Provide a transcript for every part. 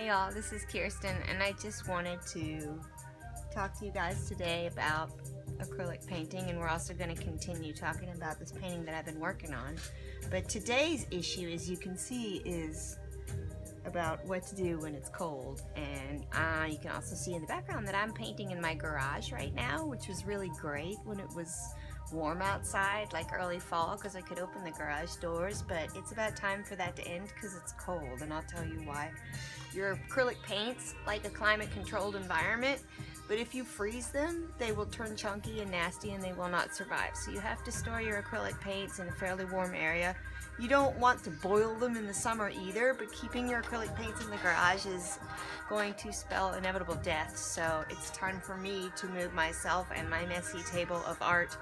Hey y'all, this is Kirsten, and I just wanted to talk to you guys today about acrylic painting, and we're also going to continue talking about this painting that I've been working on. But today's issue, as you can see, is about what to do when it's cold. And you can also see in the background that I'm painting in my garage right now, which was really great when it was warm outside, like early fall, because I could open the garage doors. But it's about time for that to end because it's cold, and I'll tell you why. Your acrylic paints like a climate-controlled environment, but if you freeze them, they will turn chunky and nasty and they will not survive. So you have to store your acrylic paints in a fairly warm area. You don't want to boil them in the summer either, but keeping your acrylic paints in the garage is going to spell inevitable death. So it's time for me to move myself and my messy table of art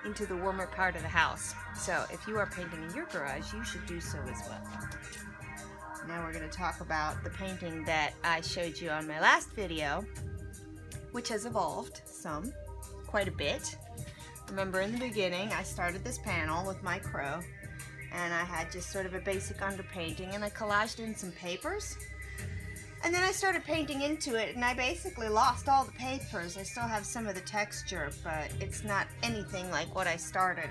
into the warmer part of the house. So if you are painting in your garage, you should do so as well. Now we're going to talk about the painting that I showed you on my last video, which has evolved quite a bit. Remember, in the beginning I started this panel with my crow, and I had just sort of a basic underpainting, and I collaged in some papers, and then I started painting into it, and I basically lost all the papers. I still have some of the texture, but it's not anything like what I started.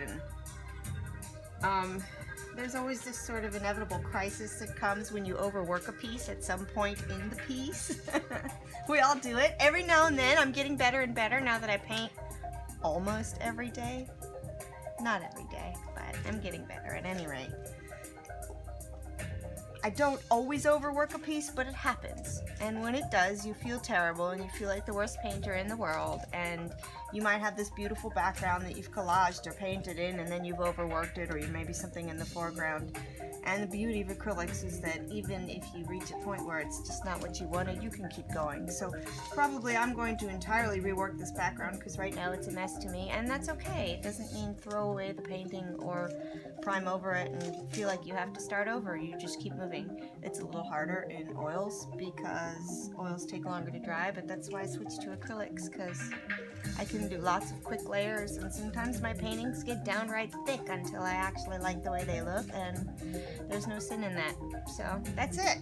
And there's always this sort of inevitable crisis that comes when you overwork a piece at some point in the piece. We all do it. Every now and then I'm getting better and better now that I paint almost every day. Not every day, but I'm getting better at any rate. I don't always overwork a piece, but it happens. And when it does, you feel terrible and you feel like the worst painter in the world. And you might have this beautiful background that you've collaged or painted in, and then you've overworked it, or you maybe something in the foreground. And the beauty of acrylics is that even if you reach a point where it's just not what you wanted, you can keep going. So probably I'm going to entirely rework this background because right now it's a mess to me, and that's okay. It doesn't mean throw away the painting or prime over it and feel like you have to start over. You just keep moving. It's a little harder in oils because oils take longer to dry, but that's why I switched to acrylics, because I can do lots of quick layers, and sometimes my paintings get downright thick until I actually like the way they look, and there's no sin in that. So that's it.